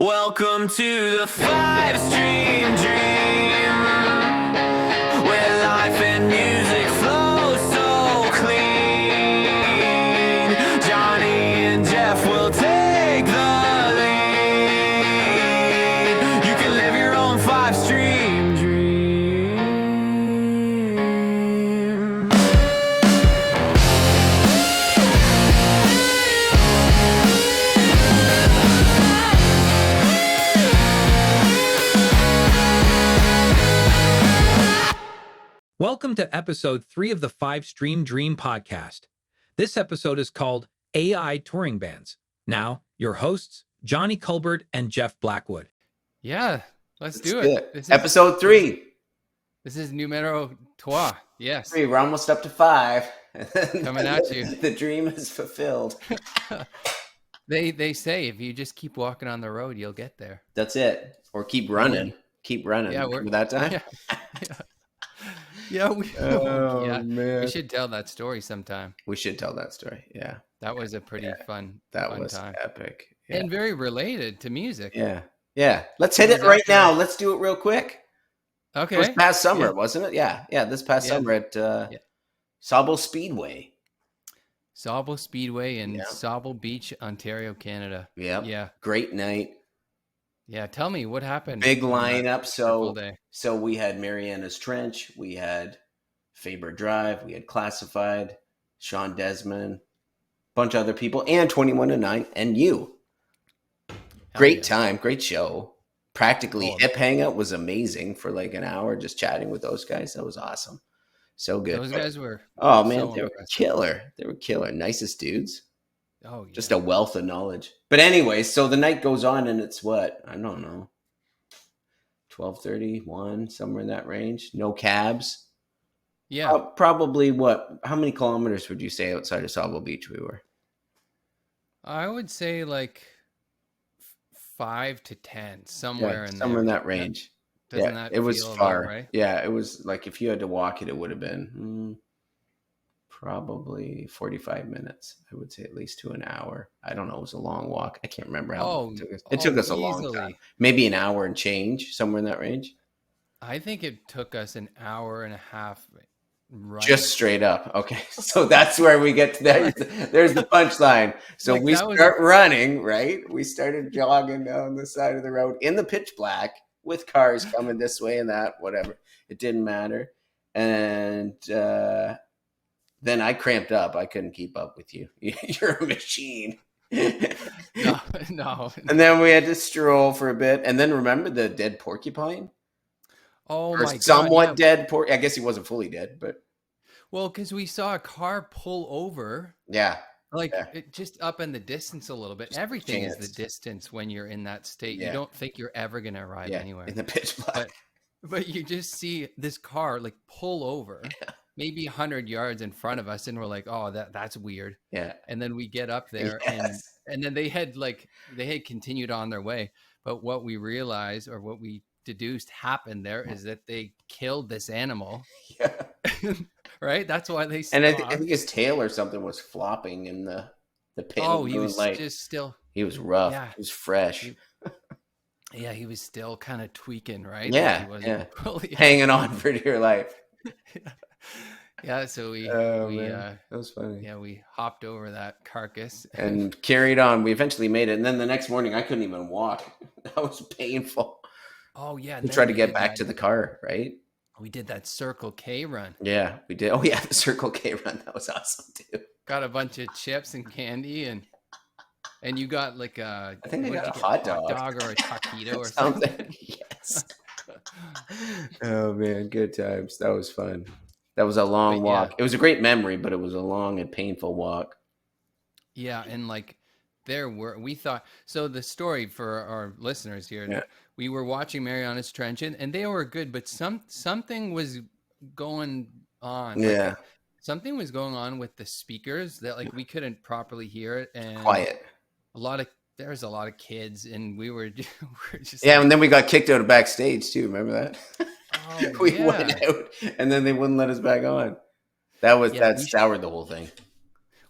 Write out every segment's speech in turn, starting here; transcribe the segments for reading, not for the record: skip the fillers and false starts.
Welcome to the Five Stream Dream, where life and music flow so clean. Johnny and Jeff will take the lead. You can live your own five-stream dream. Welcome to episode 3 of the Five Stream Dream podcast. This episode is called AI Touring Bands. Now, your hosts, Johnny Culbert and Jeff Blackwood. Yeah, let's do it. This is episode 3. This is numero 3. Yes. 3. We're almost up to 5. Coming at you. The dream is fulfilled. They say if you just keep walking on the road, you'll get there. That's it. Or keep running. Keep running. Yeah, Remember that time? Yeah, we man. we should tell that story sometime. We should tell that story. Yeah. That was a pretty fun Was time. epic. Yeah. And very related to music. Yeah. Let's hit it right now. Let's do it real quick. Okay. It was past summer, wasn't it? Yeah. This past summer at Sabo Speedway. Sabo Speedway in Sabo Beach, Ontario, Canada. Yep. Yeah. Great night. Yeah. Tell me what happened. Big lineup. So we had Mariana's Trench, we had Faber Drive, we had Classified, Sean Desmond, bunch of other people, and 21 to 9, and you. Great time, great show. Practically Hip Hangout was amazing for like an hour, just chatting with those guys. That was awesome. So good. Those guys were they were killer. They were killer. Nicest dudes. Oh, yeah. Just a wealth of knowledge. But anyway, so the night goes on and it's what? I don't know. 12:30, 1, somewhere in that range. No cabs. Yeah. Probably what? How many kilometers would you say outside of Sabo Beach we were? I would say like 5 to 10, somewhere in that range. Doesn't that it was feel far, about right? Yeah, it was like if you had to walk it, it would have been probably 45 minutes. I would say at least to an hour. I don't know. It was a long walk. I can't remember how long it took us. It took us a long time. Maybe an hour and change, somewhere in that range. I think it took us an hour and a half. Right. Just straight up. Okay. So that's where we get to that. There's the punchline. So like we start running, right? We started jogging down the side of the road in the pitch black with cars coming this way and that, whatever. It didn't matter. And then I cramped up. I couldn't keep up with you. You're a machine. No. And then we had to stroll for a bit. And then remember the dead porcupine? Oh, my God. Somewhat dead. I guess he wasn't fully dead, but. Well, because we saw a car pull over. Yeah. It just up in the distance a little bit. Just everything is the distance when you're in that state. You don't think you're ever going to arrive anywhere. In the pitch black. But you just see this car like pull over. Yeah. Maybe 100 yards in front of us, and we're like, "Oh, that's weird." Yeah. And then we get up there, and then they had continued on their way. But what we realized, or what we deduced happened there, is that they killed this animal. Yeah. Right. That's why they stopped. And I think his tail or something was flopping in the pit. Oh, he was just still. He was rough. Yeah. He was fresh. He was still kind of tweaking, right? Yeah. Hanging on for dear life. Yeah, so that was funny. Yeah, we hopped over that carcass and carried on. We eventually made it, and then the next morning I couldn't even walk. That was painful. Oh yeah, we tried to get back to the car, right? We did that Circle K run. Yeah, we did. Oh yeah, the Circle K run. That was awesome too. Got a bunch of chips and candy, and you got like I think I got a hot dog or a taquito or something. Yes. Oh man, good times. That was fun. That was a long walk. It was a great memory, but it was a long and painful walk. Yeah, and like we thought, so the story for our listeners here, we were watching Mariana's Trench, and they were good, but something was going on. Yeah. Something was going on with the speakers that like we couldn't properly hear it, and quiet. There's a lot of kids, and we were just and then we got kicked out of Backstage too. Remember that? We went out, and then they wouldn't let us back on. That soured the whole thing.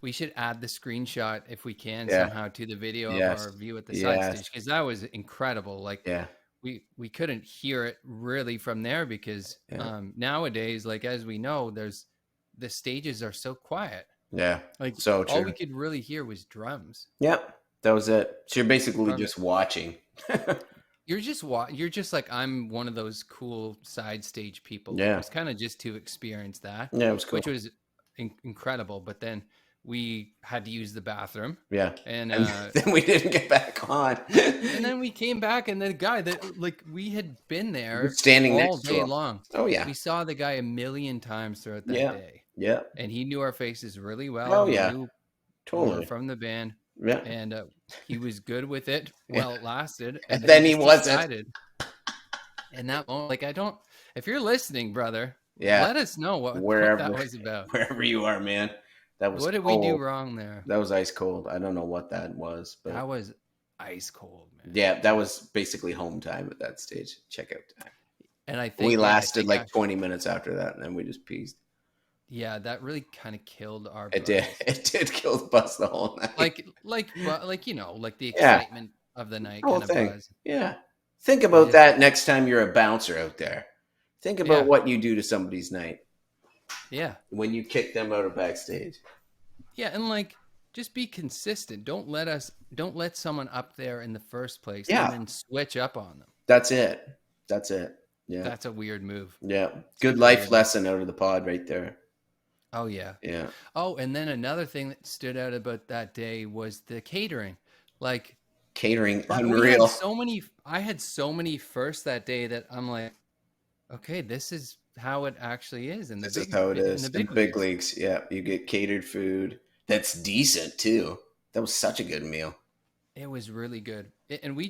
We should add the screenshot if we can Yeah. somehow to the video Yes. of our view at the side Yes. stage, because that was incredible. Like Yeah. we couldn't hear it really from there because Yeah. nowadays, like as we know, the stages are so quiet. Yeah. Like So all true. we could really hear was drums. Yep. That was it. So you're basically just watching. You're just like, I'm one of those cool side stage people. Yeah. It was kind of just to experience that. Yeah, it was cool. Which was incredible. But then we had to use the bathroom. Yeah. And then we didn't get back on. and then we came back, and the guy that, like, we had been there standing all next to day him. long. Oh, yeah. We saw the guy a million times throughout that day. Yeah. And he knew our faces really well. Oh, He yeah. knew we Totally. were from the band. Yeah. And he was good with it while it lasted. And then he just wasn't. decided, and that moment, like, if you're listening, brother, Yeah. let us know what that was about. Wherever you are, man. That was What did cold. we do wrong there? That was ice cold. I don't know what that was, but That was ice cold, man. yeah, that was basically home time at that stage. Checkout time. And I think We lasted I think like 20 minutes after that, and then we just peased. Yeah, that really kind of killed our It buzz. did. It did kill the bus the whole night. Like you know, like the Yeah. excitement of the night The whole kind of thing. buzz. Yeah. Think about that next time you're a bouncer out there. Think about Yeah. what you do to somebody's night Yeah. when you kick them out of backstage. Yeah, and like, just be consistent. Don't let someone up there in the first place Yeah. and then switch up on them. That's it. That's it. Yeah. That's a weird move. Yeah. Good life lesson out of the pod right there. Oh yeah. Yeah. Oh, and then another thing that stood out about that day was the catering. Like, Catering, we unreal. had I had so many firsts that day that I'm like, okay, this is how it actually is in the This is how it is. in the In big leagues. Yeah. You get catered food that's decent too. That was such a good meal. It was really good. And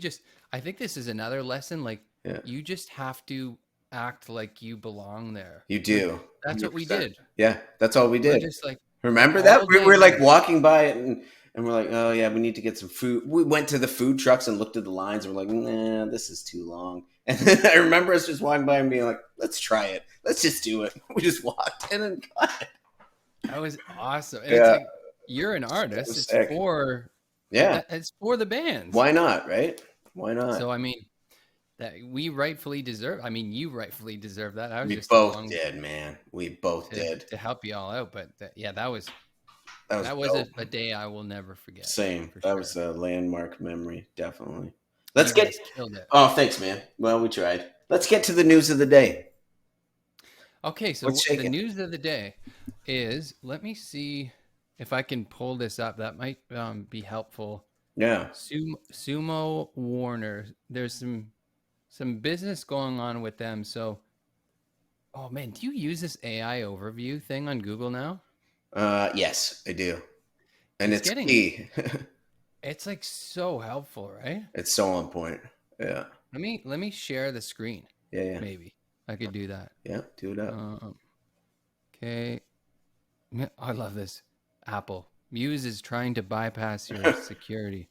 I think this is another lesson. Like, you just have to act like you belong there. You do. That's 100%. What we did. Yeah. That's all we did. We're just like, remember that? We were like walking by it and we're like, oh yeah, we need to get some food. We went to the food trucks and looked at the lines and we're like, nah, this is too long. And then I remember us just walking by and being like, let's try it. Let's just do it. We just walked in and got it. That was awesome. And Yeah. it's like, you're an artist. It's sick. it's for the bands. Why not, right? Why not? So I mean, that we rightfully deserve. I mean, you rightfully deserve that. I was We just both did, man. We both did. To help you all out. But that was dope. a day I will never forget. Same. That sure. was a landmark memory, definitely. You guys killed it. Oh, thanks, man. Well, we tried. Let's get to the news of the day. Okay, so the news of the day is, let me see if I can pull this up. That might be helpful. Yeah. Sumo Warner. There's some business going on with them. So, oh man, do you use this AI overview thing on Google now? Yes, I do. And it's key. It's like so helpful, right? It's so on point. Yeah. Let me share the screen. Yeah. Maybe I could do that. Yeah, do it up. Okay. I love this. Apple. Muse is trying to bypass your security.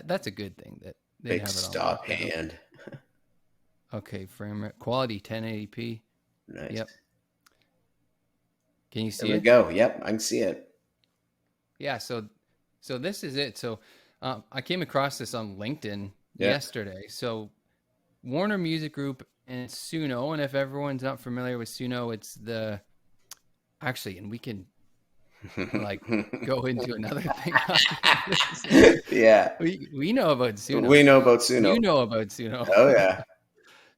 That's a good thing that they have it on. Stop hand. Okay, frame rate. Quality 1080p. Nice. Yep. Can you see it? There we go. Yep, I can see it. Yeah, so this is it. So I came across this on LinkedIn yesterday. So Warner Music Group and Suno, and if everyone's not familiar with Suno, it's and we can like go into another thing. Yeah. We know about Suno. We know about Suno. You know about Suno. Oh yeah.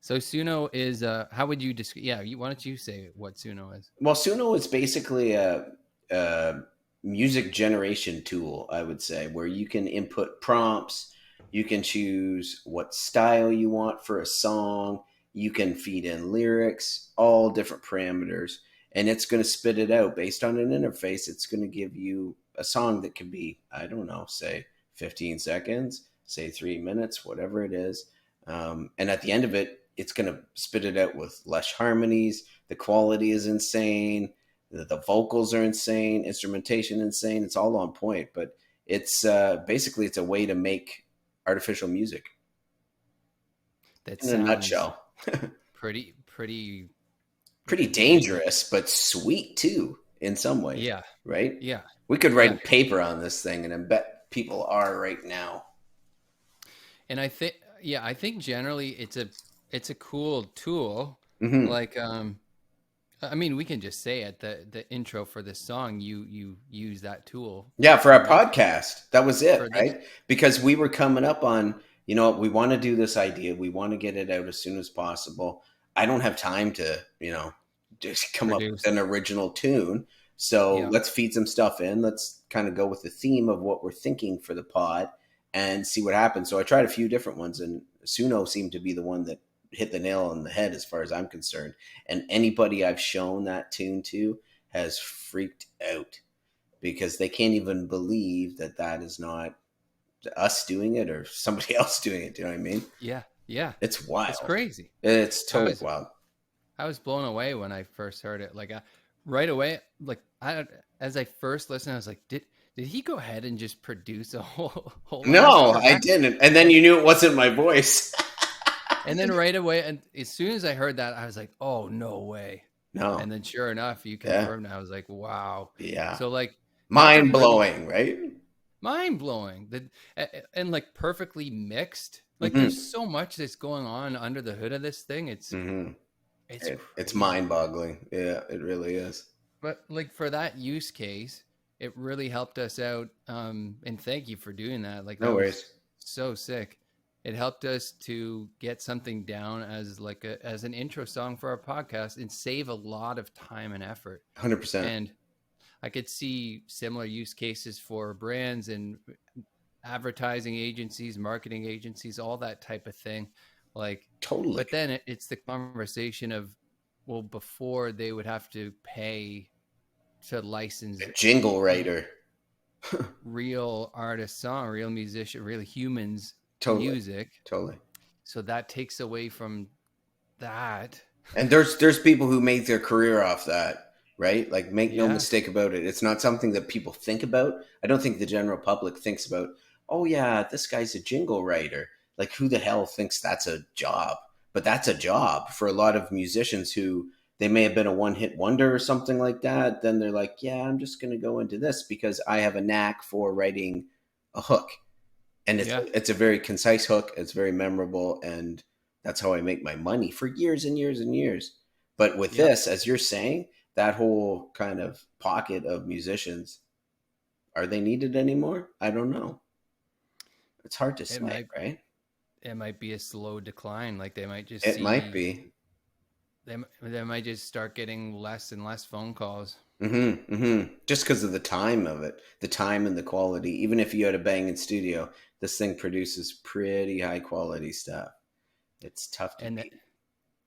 So Suno is how would you describe? Yeah, why don't you say what Suno is? Well, Suno is basically a music generation tool, I would say, where you can input prompts, you can choose what style you want for a song, you can feed in lyrics, all different parameters, and it's going to spit it out based on an interface. It's going to give you a song that could be, I don't know, say 15 seconds, say 3 minutes, whatever it is. And at the end of it, it's going to spit it out with lush harmonies. The quality is insane. The vocals are insane. Instrumentation insane. It's all on point. But it's basically it's a way to make artificial music. That's in a nutshell. pretty dangerous, but sweet too. in some ways. Yeah. Right? Yeah. We could write a paper on this thing, and I bet people are right now. And I think generally it's a cool tool. Mm-hmm. Like, I mean, we can just say it, the intro for this song, you use that tool. Yeah, for our podcast. That was it, For right? Because we were coming up on, we want to do this idea. We want to get it out as soon as possible. I don't have time to, just come up with an original tune. So let's feed some stuff in. Let's kind of go with the theme of what we're thinking for the pod and see what happens. So I tried a few different ones, and Suno seemed to be the one that hit the nail on the head as far as I'm concerned. And anybody I've shown that tune to has freaked out because they can't even believe that is not us doing it or somebody else doing it. Do you know what I mean? Yeah. Yeah. It's wild. It's crazy. It's totally wild. I was blown away when I first heard it. Like right away, like as I first listened, I was like, did he go ahead and just produce a whole No, I didn't. And then you knew it wasn't my voice. And then right away, and as soon as I heard that, I was like, oh, no way. No. And then sure enough, you confirmed. I was like, wow. Yeah. So like mind blowing, right? Mind blowing. And like perfectly mixed. Like there's so much that's going on under the hood of this thing. It's mind boggling. Yeah, it really is. But like for that use case, it really helped us out. And thank you for doing that. Like, no worries. So sick. It helped us to get something down as as an intro song for our podcast and save a lot of time and effort. 100%. And I could see similar use cases for brands and advertising agencies, marketing agencies, all that type of thing. Like totally. But then it's the conversation of, well, before they would have to pay to license a jingle writer, real artist song, real musician, real humans. Totally. Music. Totally. So that takes away from that. And there's people who make their career off that, right? Like, make no mistake about it. It's not something that people think about. I don't think the general public thinks about, oh yeah, this guy's a jingle writer. Like, who the hell thinks that's a job? But that's a job for a lot of musicians who they may have been a one-hit wonder or something like that. Then they're like, yeah, I'm just going to go into this because I have a knack for writing a hook. And it's a very concise hook. It's very memorable. And that's how I make my money for years and years and years. But with this, as you're saying, that whole kind of pocket of musicians, are they needed anymore? I don't know. It's hard to say, right? It might be a slow decline. Like they might just might be. They might just start getting less and less phone calls. Just because of the time of it, the time and the quality. Even if you had a banging studio, this thing produces pretty high quality stuff. It's tough to beat.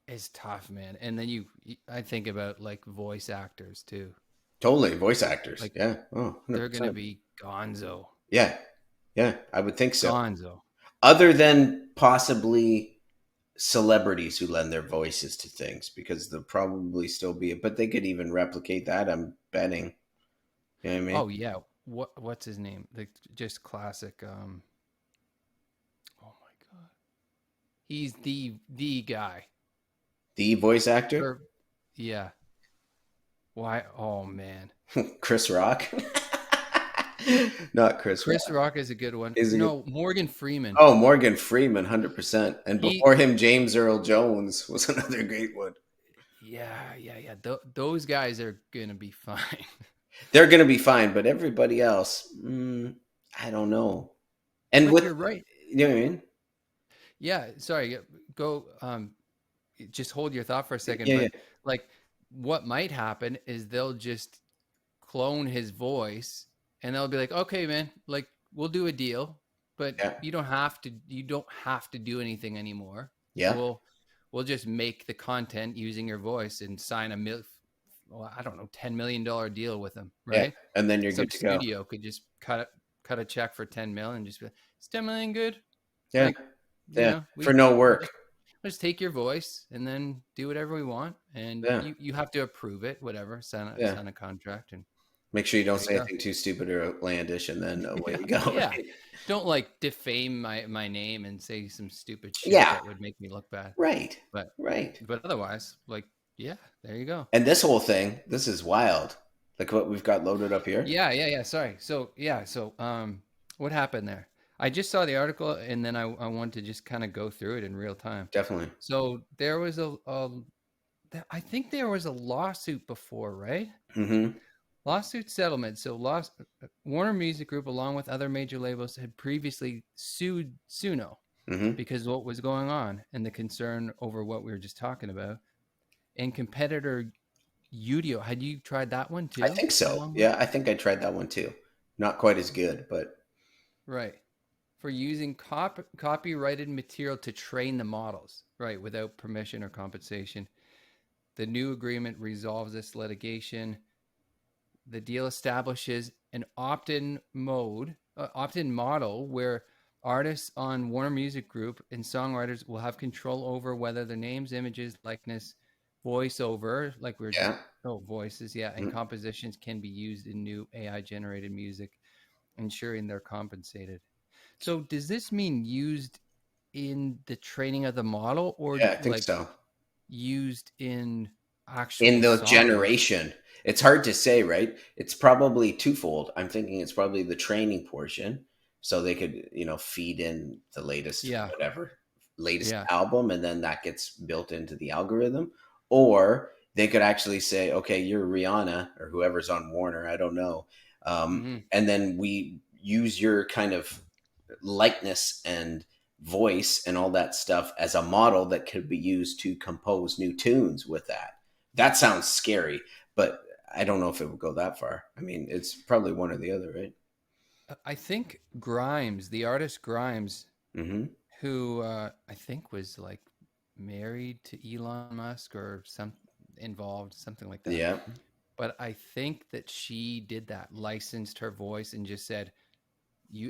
It's tough, man. And then I think about like voice actors too. Totally, voice actors. Like, yeah. Oh, 100%. They're gonna be gonzo. Yeah, I would think so. Gonzo. Other than possibly celebrities who lend their voices to things, because there'll probably still be but they could even replicate that, I'm betting. You know what I mean? Oh yeah. What's his name? Like just classic. Oh my god. He's the guy. The voice actor? Yeah. Why? Oh man. Chris Rock. Not Chris Rock. Chris Rock is a good one. Morgan Freeman. Oh, Morgan Freeman, 100%. And before him, James Earl Jones was another great one. Yeah. Those guys are going to be fine. They're going to be fine, but everybody else, I don't know. And you're right. You know what I mean? Yeah. Sorry. Go. Just hold your thought for a second. Yeah. Like, what might happen is they'll just clone his voice. And they'll be like, okay, man, like we'll do a deal, but you don't have to do anything anymore. Yeah. We'll just make the content using your voice and sign $10 million deal with them. Right. Yeah. And then you're good to go. Some studio could just cut a check for 10 million and just be like, is 10 million good? Yeah. Like, for no work. Just take your voice and then do whatever we want. And you have to approve it, whatever, sign a contract and make sure you don't say anything too stupid or outlandish, and then away you go. Yeah. Don't like defame my name and say some stupid shit that would make me look bad. Right. But otherwise, like, there you go. And this whole thing, this is wild. Like what we've got loaded up here? Yeah. Sorry. So what happened there? I just saw the article, and then I wanted to just kind of go through it in real time. Definitely. So there was I think there was a lawsuit before, right? Mm-hmm. Lawsuit settlement. So Warner Music Group, along with other major labels, had previously sued Suno because of what was going on and the concern over what we were just talking about. And competitor Udio, had you tried that one too? I think so. Yeah, I think I tried that one too. Not quite as good, but right. For using copyrighted material to train the models, right, without permission or compensation. The new agreement resolves this litigation. The deal establishes an opt-in model where artists on Warner Music Group and songwriters will have control over whether their names, images, likeness, voiceover, like we were just voices, and compositions can be used in new AI-generated music, ensuring they're compensated. So does this mean used in the training of the model, or yeah, I think so. Used in actual in the songs? generation? It's hard to say, right? It's probably twofold. I'm thinking it's probably the training portion, so they could, feed in the latest album, and then that gets built into the algorithm. Or they could actually say, okay, you're Rihanna or whoever's on Warner, I don't know, and then we use your kind of likeness and voice and all that stuff as a model that could be used to compose new tunes with that. That sounds scary, but I don't know if it would go that far. I mean, it's probably one or the other, right? I think Grimes, the artist Grimes, who I think was like married to Elon Musk or something like that. Yeah. But I think that she did that, licensed her voice and just said,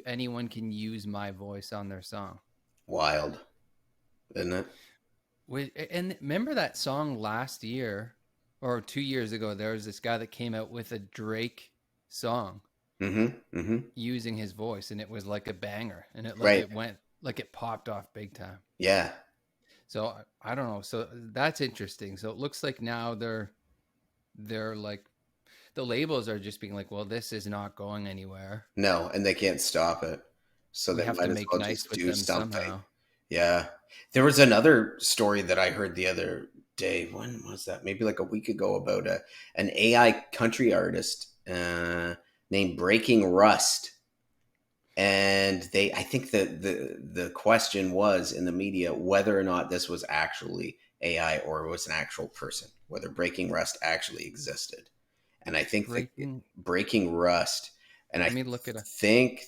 anyone can use my voice on their song. Wild, isn't it? And remember that song last year or 2 years ago? There was this guy that came out with a Drake song using his voice, and it was like a banger, and it popped off big time. Yeah. So I don't know. So that's interesting. So it looks like now they're like, the labels are just being like, well, this is not going anywhere. No, and they can't stop it. So they have might to as make well nice just with do them something. somehow. Yeah. There was another story that I heard the other day. When was that? Maybe like a week ago, about an AI country artist named Breaking Rust. And I think the question was in the media whether or not this was actually AI or it was an actual person, whether Breaking Rust actually existed. And I think Breaking Rust, and let me look it up. think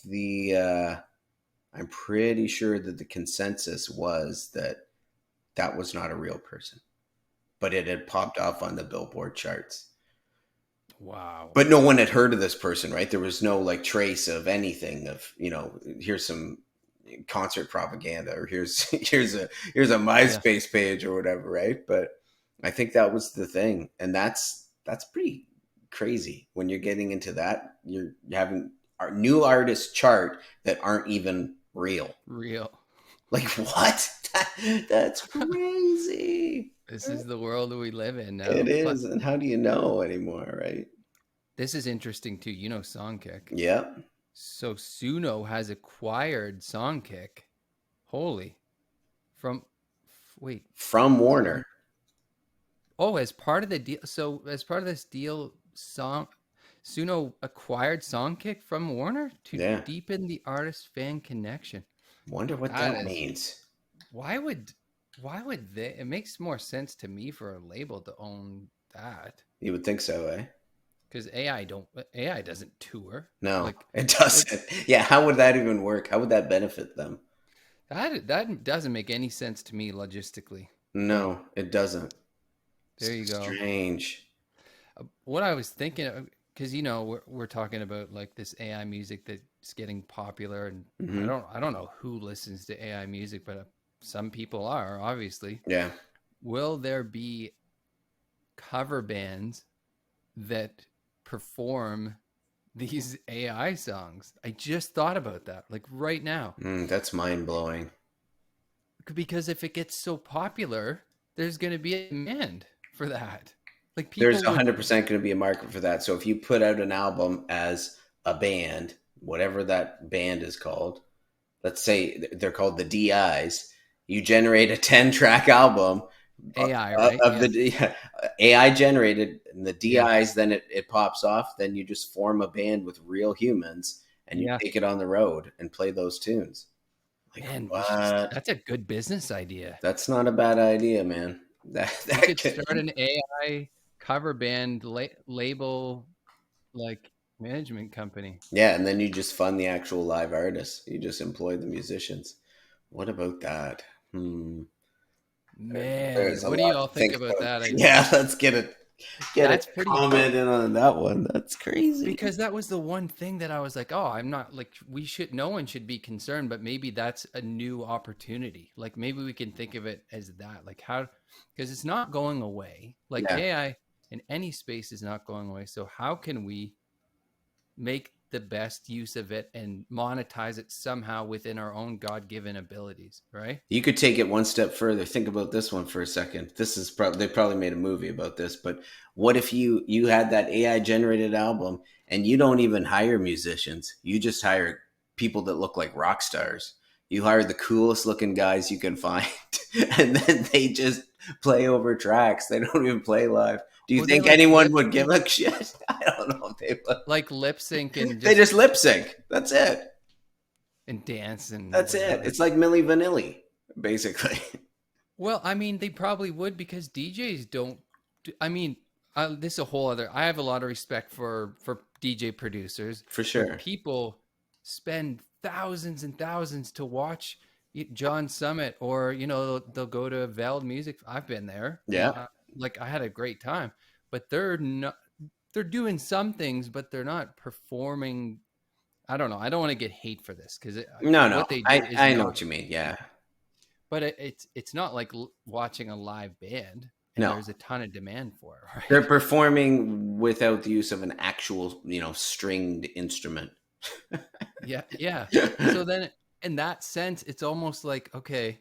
I'm pretty sure that the consensus was that was not a real person, but it had popped off on the Billboard charts. Wow. But no one had heard of this person, right? There was no like trace of anything of, here's some concert propaganda, or here's a MySpace page or whatever, right? But I think that was the thing. And that's pretty crazy when you're getting into that. You're having our new artists chart that aren't even real. Like what? That's crazy. This is the world we live in now. It is. And how do you know anymore, right? This is interesting too. Songkick. Yeah. So Suno has acquired Songkick. From Warner. Oh, as part of the deal. So as part of this deal, Suno acquired Songkick from Warner to deepen the artist-fan connection. Wonder what that means. Why would they? It makes more sense to me for a label to own that. You would think so, eh? Because AI doesn't tour. No, it doesn't. Yeah, how would that even work? How would that benefit them? That doesn't make any sense to me logistically. No, it doesn't. There you go. Strange. What I was thinking, because we're talking about like this AI music that's getting popular, and I don't know who listens to AI music, but some people are, obviously. Yeah. Will there be cover bands that perform these AI songs? I just thought about that, like right now. That's mind-blowing. Because if it gets so popular, there's going to be a demand for that. Like There's people would 100% going to be a market for that. So if you put out an album as a band, whatever that band is called, let's say they're called the DIs, you generate a 10-track album AI, right? of the AI generated, and the Yeah. DIs, then it pops off. Then you just form a band with real humans and you Yeah. take it on the road and play those tunes. Like, Man, what? that's a good business idea. That's not a bad idea, man. We could start an AI cover band label, like management company. Yeah, and then you just fund the actual live artists. You just employ the musicians. What about that? Man, There's a what do you lot all to think think about about. that idea? Yeah, let's get a That's pretty comment in on that one. That's crazy. because that was the one thing that I was like, oh, I'm not like no one should be concerned, but maybe that's a new opportunity. Like maybe we can think of it as that, like how, because it's not going away. Like Yeah. AI in any space is not going away. So how can we make the best use of it and monetize it somehow within our own God-given abilities, right? You could take it one step further. Think about this one for a second. This is they probably made a movie about this, but what if you had that AI generated album and you don't even hire musicians? You just hire people that look like rock stars. You hire the coolest looking guys you can find, and then they just play over tracks. They don't even play live. Do you think anyone would give a shit? I don't know if they would. Like lip sync and they just lip sync. That's it. And dance and that's whatever. It. It's like Milli Vanilli, basically. Well, I mean, they probably would because DJs don't. I mean, this is a whole other. I have a lot of respect for DJ producers. For sure. People spend thousands and thousands to watch John Summit, or they'll go to Veld Music. I've been there. Yeah. Like I had a great time, but they're not. They're doing some things, but they're not performing. I don't know. I don't want to get hate for this because no. What they do I know what you mean. Yeah. But it's not like watching a live band. And no. There's a ton of demand for it. Right? They're performing without the use of an actual, stringed instrument. Yeah. So then, in that sense, it's almost like, okay,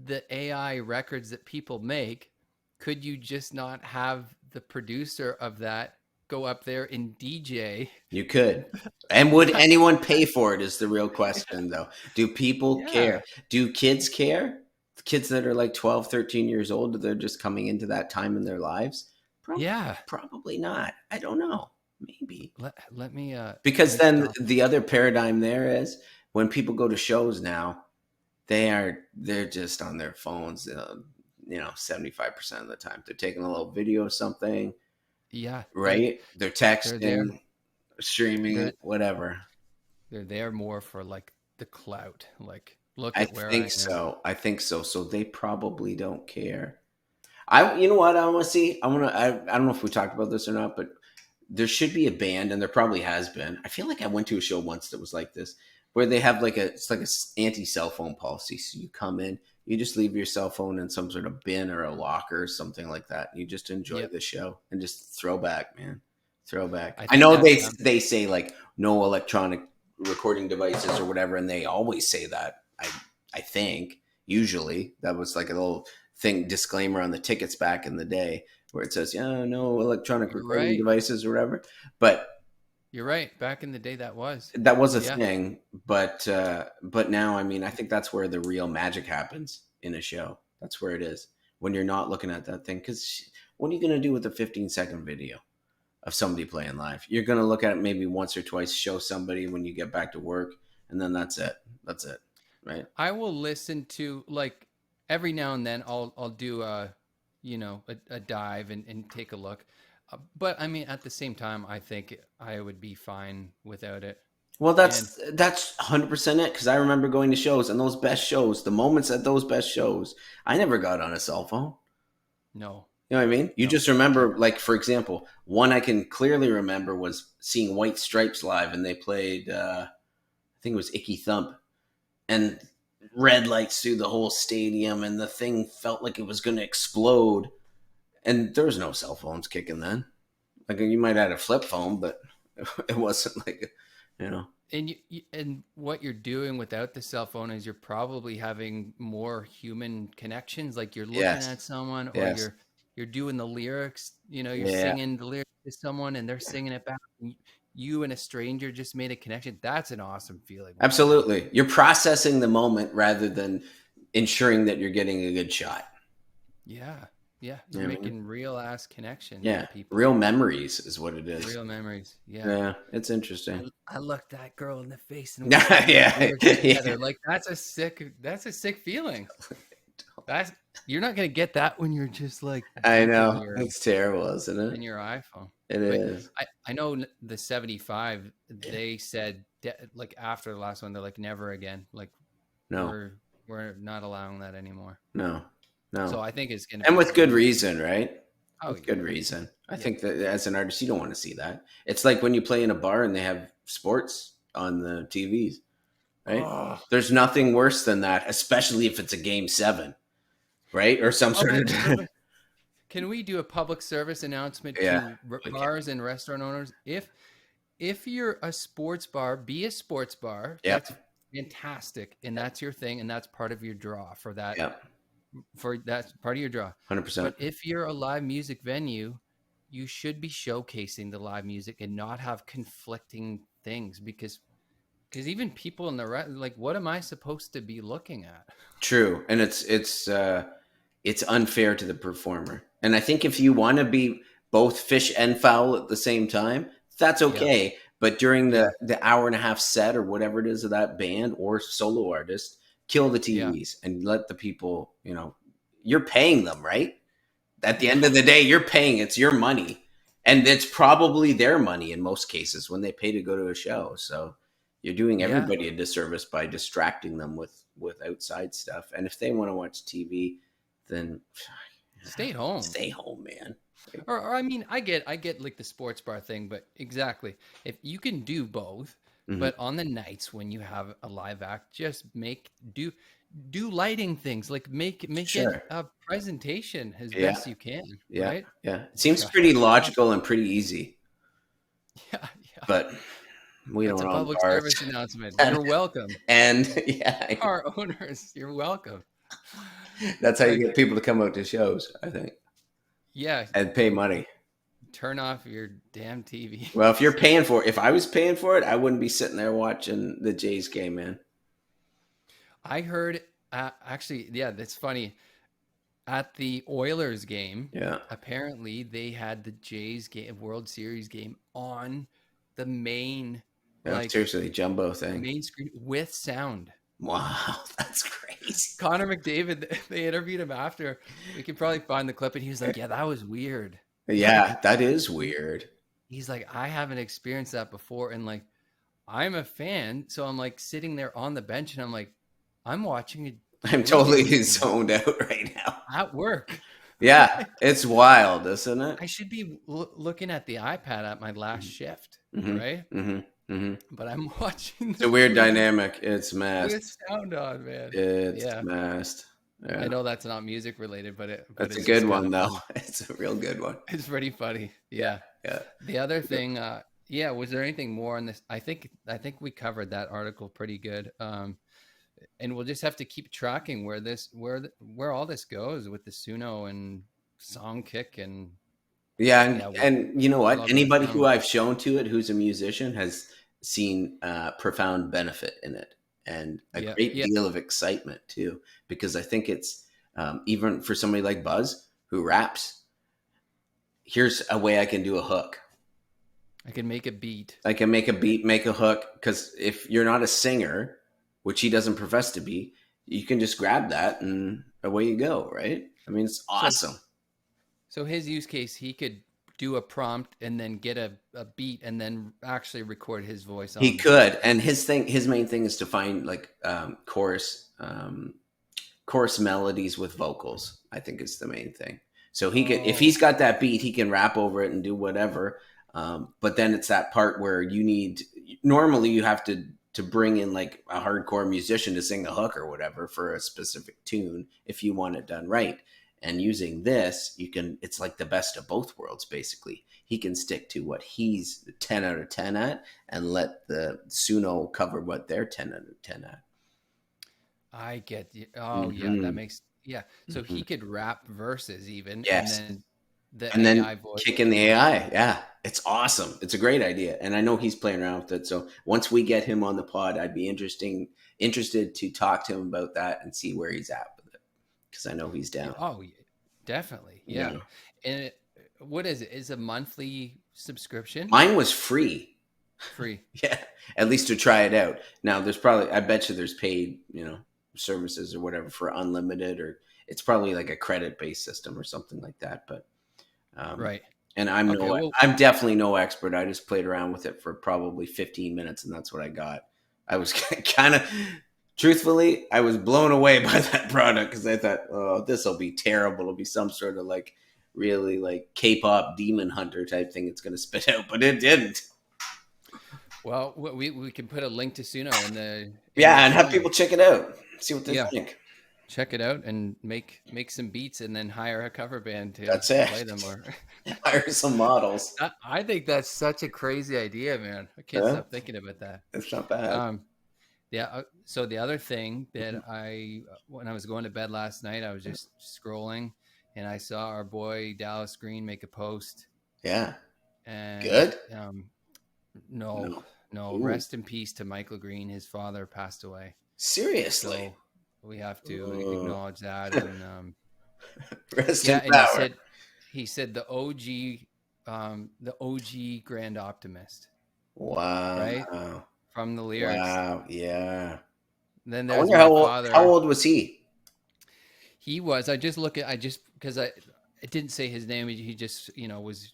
the AI records that people make, could you just not have the producer of that go up there and DJ? You could. And would anyone pay for it is the real question, though. Do people care? Do kids care? Kids that are like 12, 13 years old, they're just coming into that time in their lives? Probably not. I don't know. Maybe. Let me because then the other paradigm there is when people go to shows now, they're just on their phones, 75% of the time. They're taking a little video of something. Yeah. Right? They're texting, streaming, whatever. They're there more for like the clout. Like, look at where I am. I think so. So they probably don't care. You know what I want to see? I don't know if we talked about this or not, but there should be a band, and there probably has been. I feel like I went to a show once that was like this, where they have it's like a anti-cell phone policy. So you come in, you just leave your cell phone in some sort of bin or a locker or something like that. You just enjoy the show and just throw back, man. Throw back. I know they say like no electronic recording devices or whatever, and they always say that. I think usually that was like a little disclaimer on the tickets back in the day where it says, no electronic recording devices or whatever. But you're right. Back in the day, that was a thing. But now, I think that's where the real magic happens in a show. That's where it is when you're not looking at that thing. Because what are you going to do with a 15-second video of somebody playing live? You're going to look at it maybe once or twice, show somebody when you get back to work, and then that's it. That's it. Right. I will listen to, like, every now and then I'll do a dive and take a look. But at the same time, I think I would be fine without it. Well, that's 100% it. Because I remember going to shows, and those best shows, the moments at those best shows, I never got on a cell phone. No. You know what I mean? You just remember, like, for example, one I can clearly remember was seeing White Stripes live, and they played, I think it was Icky Thump, and red lights through the whole stadium, and the thing felt like it was going to explode. And there was no cell phones kicking then. Like, you might have had a flip phone, but it wasn't like, And what you're doing without the cell phone is you're probably having more human connections. Like you're looking at someone, or you're doing the lyrics, you're Yeah. singing the lyrics to someone and they're singing it back. And you and a stranger just made a connection. That's an awesome feeling. Absolutely. You're processing the moment rather than ensuring that you're getting a good shot. Yeah. Yeah. You're making real ass connections Yeah. with people. Real memories is what it is. Real memories. Yeah. Yeah. It's interesting. I looked that girl in the face and Yeah. together. Like that's a sick feeling. You're not gonna get that when you're just like I know. It's terrible, isn't it? in your iPhone. It is. I know the 75, they said like after the last one, they're like never again. Like no, we're not allowing that anymore. No. So I think it's gonna and with good reason, right? With good reason. I think that as an artist, you don't want to see that. It's like when you play in a bar and they have sports on the TVs, right? Oh. There's nothing worse than that, especially if it's a Game 7, right? Or some sort of. Can we do a public service announcement to bars and restaurant owners? If you're a sports bar, be a sports bar. Yep. That's fantastic, and that's your thing, and that's part of your draw for that. Yep. For that's part of your draw. 100%. But if you're a live music venue, you should be showcasing the live music and not have conflicting things because even people in the like, what am I supposed to be looking at? True, and it's unfair to the performer. And I think if you want to be both fish and fowl at the same time, that's okay. Yeah. But during the hour and a half set or whatever it is of that band or solo artist, kill the TVs and let the people, you're paying them, right? At the end of the day, you're paying. It's your money. And it's probably their money in most cases when they pay to go to a show. So you're doing everybody a disservice by distracting them with outside stuff. And if they want to watch TV, then stay home. Stay home, man. Or I mean, I get like the sports bar thing, but exactly. If you can do both, but on the nights when you have a live act, just do lighting things, like make it a presentation as best you can. Yeah. Right? Yeah. It seems pretty logical and pretty easy. Yeah. But we don't know. That's a public service announcement. You're welcome. And our owners, you're welcome. That's how you get people to come out to shows, I think. Yeah. And pay money. Turn off your damn TV. Well, if I was paying for it, I wouldn't be sitting there watching the Jays game, man. I heard, actually, that's funny. At the Oilers game, apparently they had the Jays game, World Series game on the main, seriously, jumbo thing, main screen with sound. Wow, that's crazy. Connor McDavid, they interviewed him after. We could probably find the clip, and he was like, "Yeah, that was weird." Yeah, that is weird. He's like, "I haven't experienced that before," and like, I'm a fan, so I'm like sitting there on the bench, and I'm like, I'm watching it. I'm totally zoned out right now at work. Yeah, it's wild, isn't it? I should be looking at the iPad at my last shift, right? But I'm watching. It's a weird dynamic. It's masked. With sound on, man. It's masked. Yeah. I know that's not music related, but it's a good one though. It's a real good one. It's pretty funny. Yeah. The other thing, was there anything more on this? I think we covered that article pretty good. And we'll just have to keep tracking where all this goes with the Suno and Songkick and and you know what? Anybody who I've shown to it who's a musician has seen profound benefit in it and a great deal of excitement too, because I think it's even for somebody like Buzz who raps, here's a way I can do a hook. I can make a beat. Make a hook, because if you're not a singer, which he doesn't profess to be, you can just grab that and away you go, right? I mean, it's awesome. So his use case, he could do a prompt and then get a beat and then actually record his voice on He could. And his main thing is to find like chorus melodies with vocals, I think is the main thing. So he could, if he's got that beat, he can rap over it and do whatever. But then it's that part where normally you have to bring in like a hardcore musician to sing a hook or whatever for a specific tune if you want it done right. And using this, it's like the best of both worlds, basically. He can stick to what he's 10 out of 10 at and let the Suno cover what they're 10 out of 10 at. I get you. Oh, yeah, that makes Yeah. So he could rap verses even. Yes. And then the and then AI voice. kick in the AI. Yeah, it's awesome. It's a great idea, and I know he's playing around with it. So once we get him on the pod, I'd be interested to talk to him about that and see where he's at with it, because I know he's down. Oh, definitely. Yeah. And what is it? Is a monthly subscription? Mine was free. Free. Yeah, at least to try it out. Now there's probably, I bet you there's paid, services or whatever for unlimited, or it's probably like a credit based system or something like that. But right. And I'm definitely no expert. I just played around with it for probably 15 minutes, and that's what I got. I was kind of, truthfully, I was blown away by that product, because I thought, oh, this will be terrible. It'll be some sort of like really like K-pop demon hunter type thing it's going to spit out, but it didn't. Well, we can put a link to Suno in the and have people check it out, see what they think. Check it out and make some beats, and then hire a cover band to play them, or hire some models. I think that's such a crazy idea, man. I can't stop thinking about that. It's not bad. So the other thing that when I was going to bed last night, I was just scrolling, and I saw our boy Dallas Green make a post. Yeah. And good. No. Rest in peace to Michael Green. His father passed away. Seriously. So we have to acknowledge that. And rest in power. And he said the OG Grand Optimist. Wow. Right? From the lyrics. Wow. Yeah. Then there's my father. How old was he? He was. Because it didn't say his name. He just, was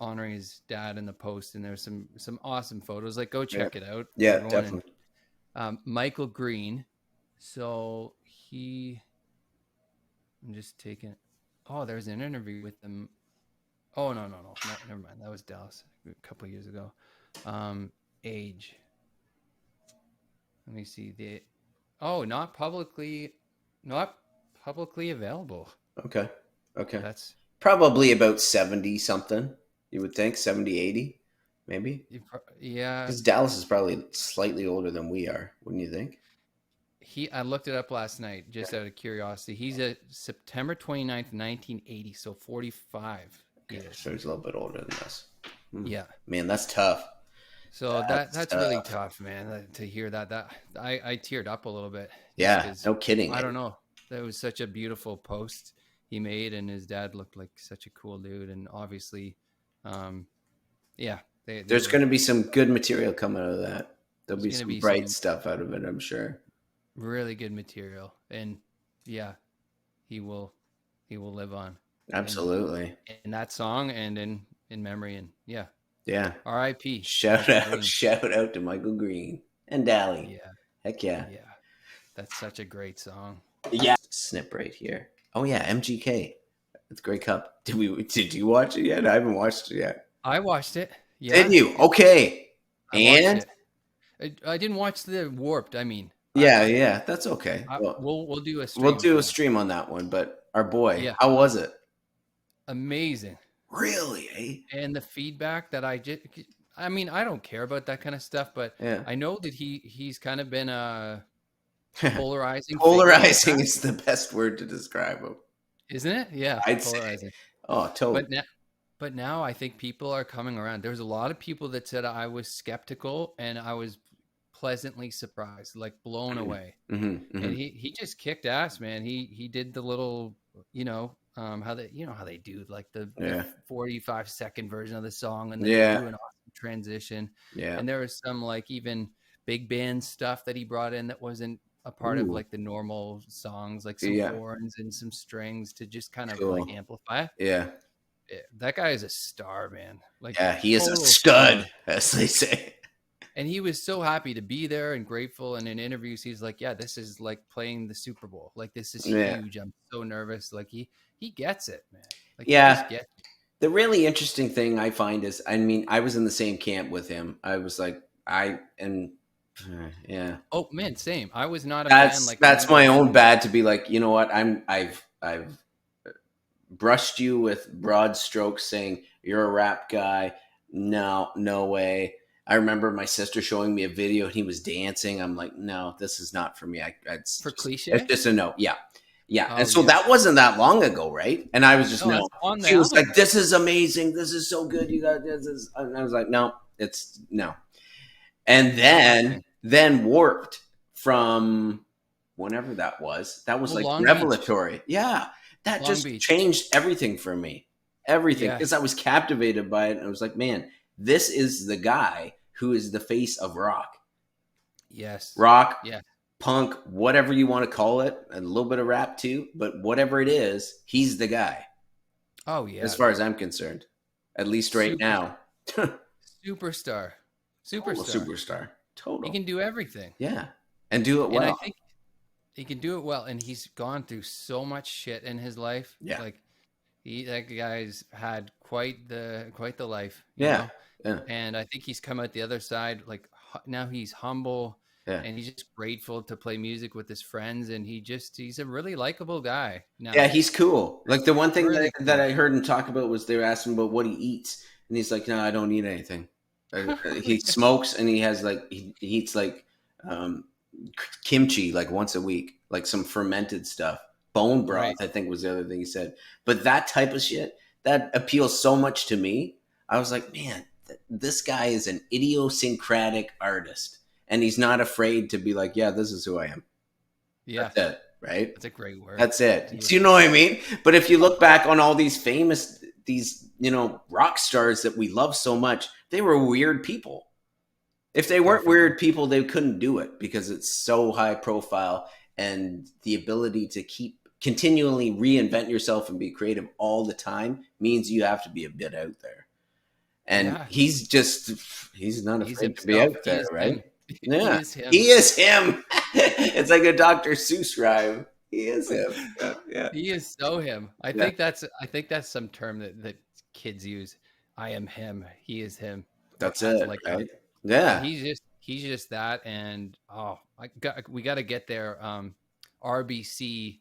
honoring his dad in the post, and there's some awesome photos. Like, go check it out. Yeah, everyone. definitely. And, Michael Green. So I'm just taking. Oh, there's an interview with him. Oh no, never mind. That was Dallas a couple of years ago. Age. Let me see not publicly available. Okay. That's probably about 70 something. You would think 70, 80, maybe. Yeah. Because Dallas is probably slightly older than we are, wouldn't you think? I looked it up last night just out of curiosity. He's a September 29th, 1980, so 45 years. So he's a little bit older than us. Yeah. Man, that's tough. So that's tough. Really tough, man, to hear that. I teared up a little bit. Yeah, no kidding. I don't know. That was such a beautiful post he made, and his dad looked like such a cool dude. And obviously, there's going to be some good material coming out of that. There'll be some bright stuff out of it, I'm sure. Really good material, and he will live on. Absolutely. In that song, and in memory, and yeah. R.I.P. Shout out to Michael Green and Dally. Yeah. Heck yeah. Yeah. That's such a great song. Yeah. Snip right here. Oh yeah, MGK. It's Grey Cup. Did you watch it yet? I haven't watched it yet. I watched it. Yeah. Did you? Okay. I didn't watch the Warped. I mean. Yeah, that's okay. We'll do a stream. We'll do a stream on that one, but our boy, how was it? Amazing. Really, eh? And the feedback that I don't care about that kind of stuff, but I know that he's kind of been polarizing. Polarizing is the best word to describe him. Isn't it? Yeah. I'd polarizing. Say. Oh, totally. But now I think people are coming around. There's a lot of people that said I was skeptical, and I was pleasantly surprised, like blown away. Mm-hmm. And he just kicked ass, man. He did the little, how they do like the 45-second version of the song, and then do an awesome transition. Yeah. And there was some like even big band stuff that he brought in that wasn't a part of like the normal songs, like some horns and some strings to just kind of like amplify. Yeah. That guy is a star, man. Like, he is a stud, as they say. And he was so happy to be there and grateful. And in interviews, he's like, this is like playing the Super Bowl. Like, this is huge. I'm so nervous. Like, he gets it, man. Like, he just gets it. The really interesting thing I find is, I was in the same camp with him. I was like, yeah. Oh man, same. I was not a fan. Like, that's my own bad to be like, you know what? I've brushed you with broad strokes saying you're a rap guy. No way. I remember my sister showing me a video and he was dancing. I'm like, no, this is not for me. For cliche? It's just a no. Yeah. Yeah, Oh and so yeah. that wasn't that long ago, right? And I was just No, that's on the He was album. like, "This is amazing. This is so good. You got this." And I was like, "No, it's no." And then Warped from whenever that was. That was like Long Beach. revelatory. Yeah, that Long just Beach. changed everything for me. Everything, Yeah. because I was captivated by it. And I was like, "Man, this is the guy who is the face of rock." Yes. Rock, Yeah. punk, whatever you want to call it, a little bit of rap too, but whatever it is, he's the guy. Oh yeah. As far as I'm concerned, at least right now. Superstar. Total superstar. Total. He can do everything. Yeah. And do it well. And I think he can do it well. And he's gone through so much shit in his life. Yeah. Like that guy's had quite the life. Yeah. Yeah. And I think he's come out the other side. Like now he's humble. Yeah. And he's just grateful to play music with his friends. And he's a really likable guy now. Yeah, he's cool. Like the one thing Really that I heard him talk about was they were asking about what he eats. And he's like, "No, I don't eat anything." He smokes and he has like, he eats like kimchi like once a week, like some fermented stuff. Bone broth, Right. I think was the other thing he said. But that type of shit, that appeals so much to me. I was like, man, this guy is an idiosyncratic artist. And he's not afraid to be like, yeah, this is who I am. Yeah. That's it, right? That's a great word. That's it. Do you know what I mean? But if you look back on all these famous, rock stars that we love so much, they were weird people. If they weren't weird people, they couldn't do it because it's so high profile, and the ability to continually reinvent yourself and be creative all the time means you have to be a bit out there. And he's not afraid to be out there, right? Yeah, he is him. It's like a Dr. Seuss rhyme. He is him. Yeah, he is so him. I think that's some term that kids use. I am him. He is him. That's it. Like right? Yeah. He's just that. And we got to get there. RBC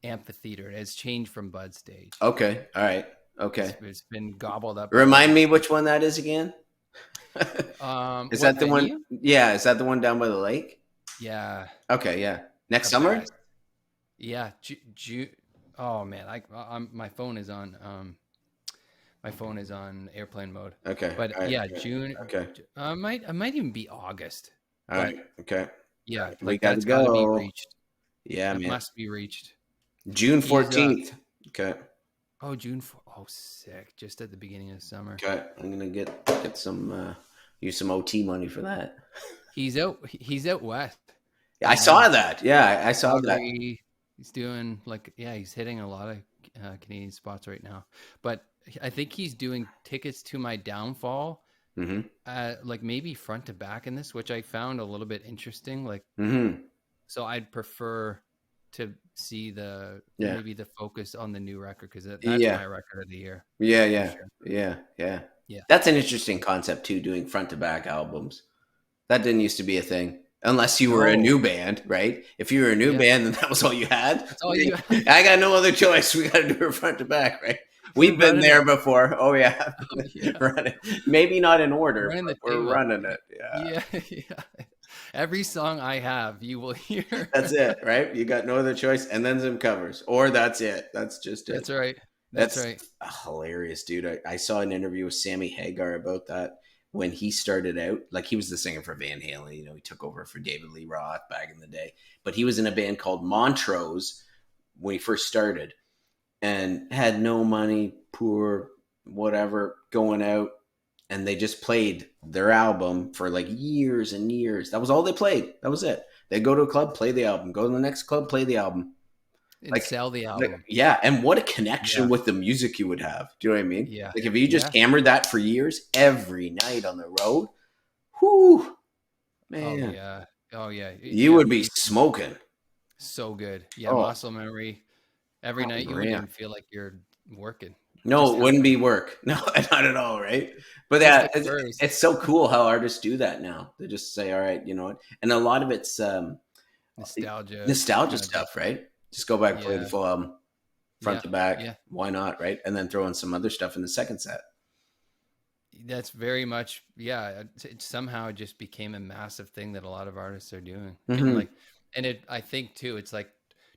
Amphitheater. It has changed from Bud Stage. Okay. All right. Okay. It's been gobbled up. Remind me which one that is again. Is that the one? Yeah, is that the one down by the lake? Yeah. Okay, yeah. Next summer? Yeah, June. Oh man, my phone is on airplane mode. Okay. But right, yeah, okay. June. Okay. I might even be August. All right. Okay. Yeah, we gotta go. Gotta be reached. Yeah, it man. must be reached. June 14th. Okay. Oh, June 4th. Oh, sick. Just at the beginning of summer. Okay. I'm going to get some, use some OT money for that. He's out west. Yeah, I saw that. Yeah, I saw that. He's doing he's hitting a lot of Canadian spots right now. But I think he's doing Tickets to My Downfall. Mm-hmm. Maybe front to back in this, which I found a little bit interesting. So I'd prefer to see maybe the focus on the new record, because that's my record of the year. Yeah. That's an interesting concept too, doing front to back albums. That didn't used to be a thing unless you were a new band, right? If you were a new band, then that was all you had. That's all you had. I got no other choice. We got to do it front to back, right? We've been there before. Oh yeah, maybe not in order, but we're running it. Yeah. Every song I have, you will hear. That's it, right? You got no other choice, and then some covers, or that's it. That's just it. That's right. That's right. Hilarious, dude. I saw an interview with Sammy Hagar about that when he started out. Like, he was the singer for Van Halen. He took over for David Lee Roth back in the day. But he was in a band called Montrose when he first started, and had no money, poor, whatever, going out. And they just played their album for years and years. That was all they played. That was it. They'd go to a club, play the album. Go to the next club, play the album. And sell the album. And what a connection with the music you would have. Do you know what I mean? Yeah. If you just hammered that for years, every night on the road, whoo, man. Oh, yeah. You would be smoking. So good. Yeah, muscle memory. Every night you wouldn't even feel like you're working. No, it wouldn't be work. No, not at all, right? But it's so cool how artists do that now. They just say, all right, you know what? And a lot of it's nostalgia stuff, right? Just go back and play the full album, front to back. Yeah. Why not, right? And then throw in some other stuff in the second set. That's very much, it somehow just became a massive thing that a lot of artists are doing. Mm-hmm. I think too, it's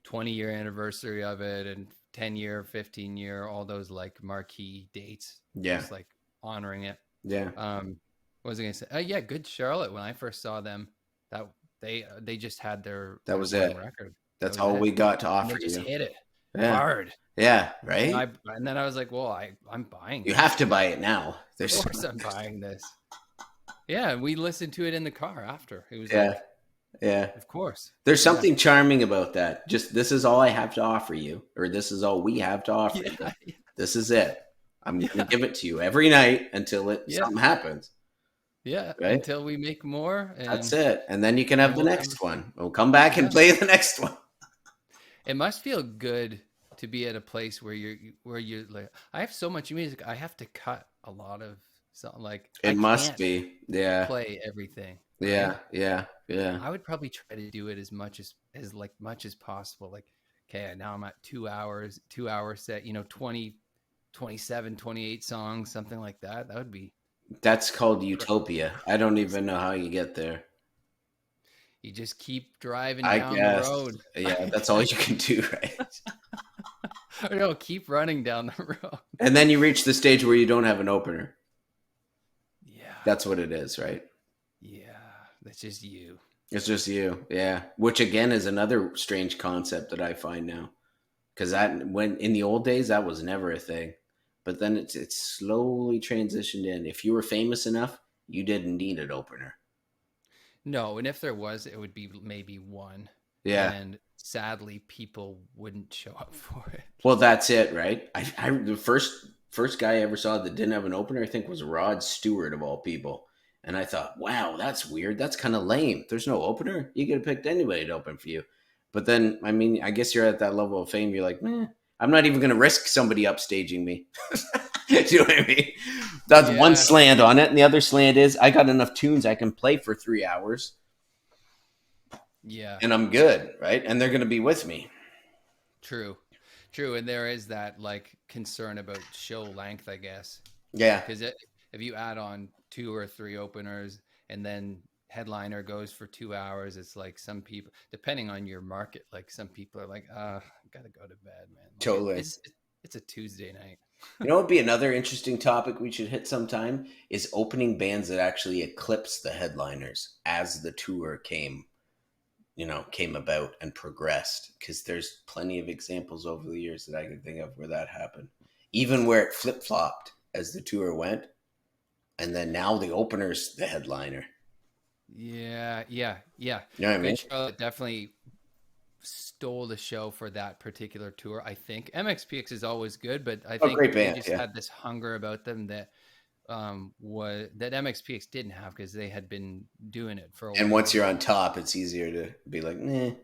20-year anniversary of it and 10-year, 15-year, all those like marquee dates. Yeah. Just like honoring it. Yeah. What was I gonna say? Yeah, Good Charlotte. When I first saw them, that they just had their was one it. record. That's all we got to offer and they just you. hit it hard. hard. Yeah, right? And then I was like, well, I'm buying You this. have to buy it now. Of course I'm buying this. Yeah, we listened to it in the car after. It was Yeah. like, yeah. Of course. There's something charming about that. Just, this is all I have to offer you, or this is all we have to offer you. This is it. I'm going to give it to you every night until something happens. Yeah, right? Until we make more. And that's it. And then you can have the next one. We'll come back and play the next one. It must feel good to be at a place where you're like, I have so much music, I have to cut a lot of something. Like it I must can't be. Yeah. play everything. Yeah, right? yeah. I would probably try to do it as much as possible. Like, okay, now I'm at 2 hours, 2 hour set, 20, 27, 28 songs, something like that. That would be. That's called utopia. I don't even know how you get there. You just keep driving down the road. Yeah, that's all you can do, right? Or no, keep running down the road. And then you reach the stage where you don't have an opener. Yeah. That's what it is, right? Yeah, that's just you. It's just you, yeah. Which again is another strange concept that I find now, because when in the old days that was never a thing, but then it's slowly transitioned in. If you were famous enough, you didn't need an opener. No, and if there was, it would be maybe one. Yeah, and sadly, people wouldn't show up for it. Well, that's it, right? I the first guy I ever saw that didn't have an opener, I think, was Rod Stewart of all people. And I thought, wow, that's weird. That's kind of lame. There's no opener. You could have picked anybody to open for you. But then, I mean, I guess you're at that level of fame. You're like, I'm not even going to risk somebody upstaging me. Do you know what I mean? That's one slant on it. And the other slant is I got enough tunes I can play for 3 hours. Yeah. And I'm good, right? And they're going to be with me. True. And there is that like concern about show length, I guess. Yeah. Because if you add on 2 or 3 openers and then headliner goes for 2 hours, it's like some people, depending on your market, like some people are like, I gotta go to bed, man. Like, totally. It's a Tuesday night. You know what would be another interesting topic we should hit sometime is opening bands that actually eclipse the headliners as the tour came about and progressed, because there's plenty of examples over the years that I can think of where that happened, even where it flip-flopped as the tour went. And then now the opener's the headliner. Yeah. You know what I mean? Charlotte definitely stole the show for that particular tour, I think. MXPX is always good, but I think great band, they just had this hunger about them that that MXPX didn't have, because they had been doing it for a while. And once you're on top, it's easier to be like,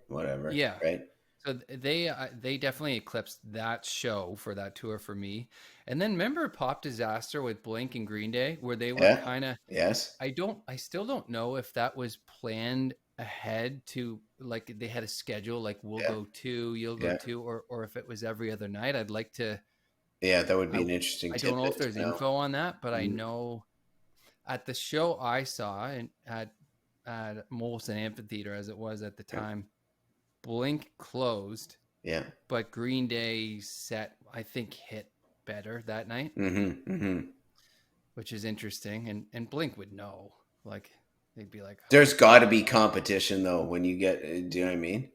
whatever. Yeah. Right. So they definitely eclipsed that show for that tour for me. And then remember Pop Disaster with Blink and Green Day, where they were kind of, yes. I still don't know if that was planned ahead to, like, they had a schedule, like we'll go 2, you'll go 2, or if it was every other night. I'd like to. Yeah, that would be an interesting. I don't know if there's info on that, but I know at the show I saw at Molson Amphitheater, as it was at the time, Blink closed. Yeah. But Green Day set, I think, hit better that night. Which is interesting. And Blink would know. Like, they'd be like, there's got to be competition, though, when you get, do you know what I mean?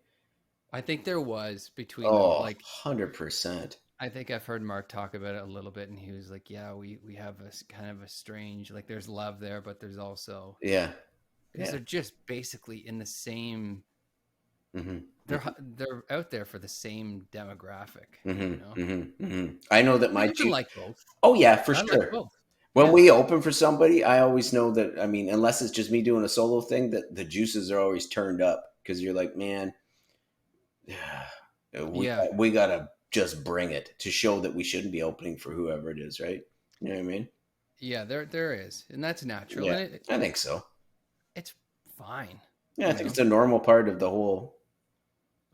I think there was between them, 100%. I think I've heard Mark talk about it a little bit, and he was like, yeah, we have a kind of a strange, like, there's love there, but there's also. Yeah. Because they're just basically in the same. They're out there for the same demographic. I know that I like both. Oh yeah, for sure. Like when we open for somebody, I always know that. I mean, unless it's just me doing a solo thing, that the juices are always turned up, because you're like, man, we gotta just bring it to show that we shouldn't be opening for whoever it is, right? You know what I mean? Yeah, there is, and that's natural. Yeah, and I think so. It's fine. Yeah, I think it's a normal part of the whole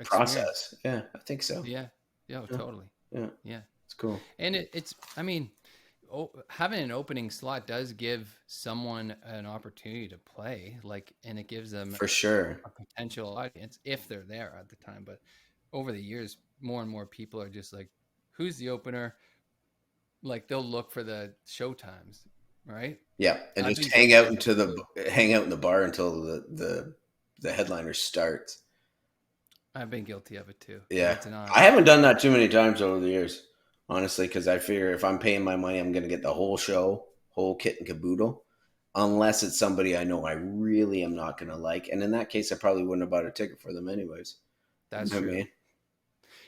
process. Yeah, I think so. Yeah, totally. Yeah, it's cool. And it's, I mean, having an opening slot does give someone an opportunity to play, like, and it gives them for sure a potential audience if they're there at the time. But over the years, more and more people are just like, who's the opener? Like they'll look for the show times, right? Yeah, and I've just been hang out guilty of hang out in the bar until the headliner starts. I've been guilty of it too. Yeah, It's not. I haven't done that too many times over the years, honestly, because I figure if I'm paying my money, I'm going to get the whole show, whole kit and caboodle, unless it's somebody I know I really am not going to like. And in that case, I probably wouldn't have bought a ticket for them anyways. That's You know true. what I mean?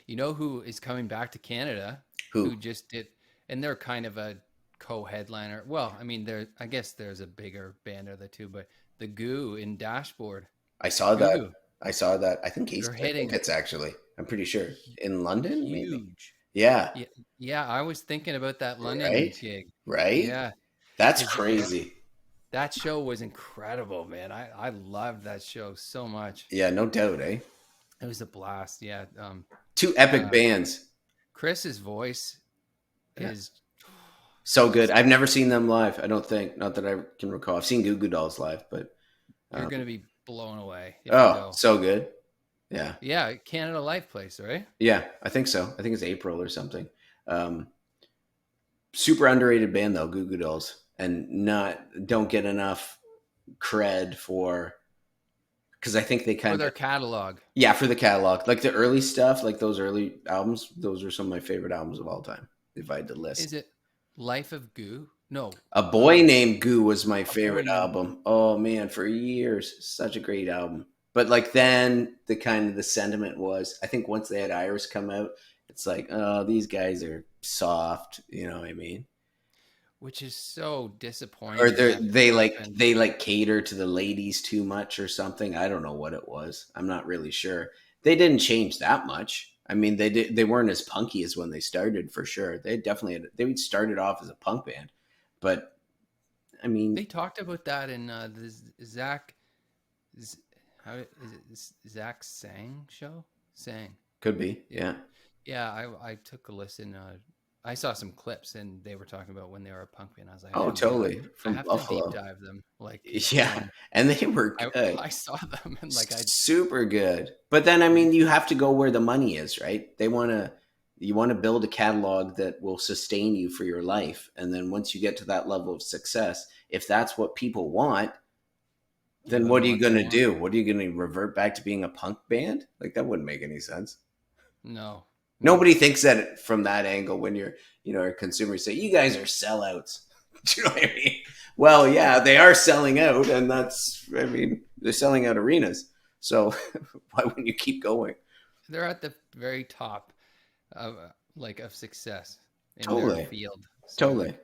You know who is coming back to Canada? Who? Who just did, and they're kind of a co-headliner. Well, I mean, I guess there's a bigger band of the two, but the Goo in Dashboard. I saw that. Goo. I saw that. I think he's They're hitting tickets actually. I'm pretty sure in London, maybe. Huge. Yeah. Yeah. I was thinking about that London Right? gig. Right? Yeah. That's 'Cause crazy. that show was incredible, man. I loved that show so much. Yeah, no doubt, eh? It was a blast. Yeah. Two epic bands. Chris's voice is So good. I've never seen them live, I don't think. Not that I can recall. I've seen Goo Goo Dolls live, but you're going to be blown away. If you oh, go. so good. Yeah. Yeah, Canada Life Place, right? Yeah, I think so. I think it's April or something. Super underrated band though, Goo Goo Dolls, and don't get enough cred for, because I think they kind For their of catalog. Yeah, for the catalog, like the early stuff, like those early albums. Those are some of my favorite albums of all time. If I had to list, Is it Life of Goo? No, A Boy Named Goo was my favorite Boy Named album. Oh man, for years, such a great album. But like then the sentiment was, I think once they had Iris come out, it's like, oh, these guys are soft. You know what I mean? which is so disappointing. Or that they cater to the ladies too much or something. I don't know what it was. I'm not really sure. They didn't change that much. I mean, they weren't as punky as when they started, for sure. They started off as a punk band, but I mean, they talked about that in the Zach Sang show. Sang could be, yeah. Yeah, I took a listen. I saw some clips and they were talking about when they were a punk band. I was like, oh, totally. I have Buffalo. to deep dive them. Like, yeah, and they were good. I saw them and super good. But then, I mean, you have to go where the money is, right? You want to build a catalog that will sustain you for your life. And then once you get to that level of success, if that's what people want, then what are you going to do? What are you going to revert back to being a punk band? Like, that wouldn't make any sense. No. Nobody thinks that from that angle when you're, a consumer. Say, you guys are sellouts. Do you know what I mean? Well, yeah, they are selling out, and they're selling out arenas. So why wouldn't you keep going? They're at the very top of success in Totally. their field. So Totally.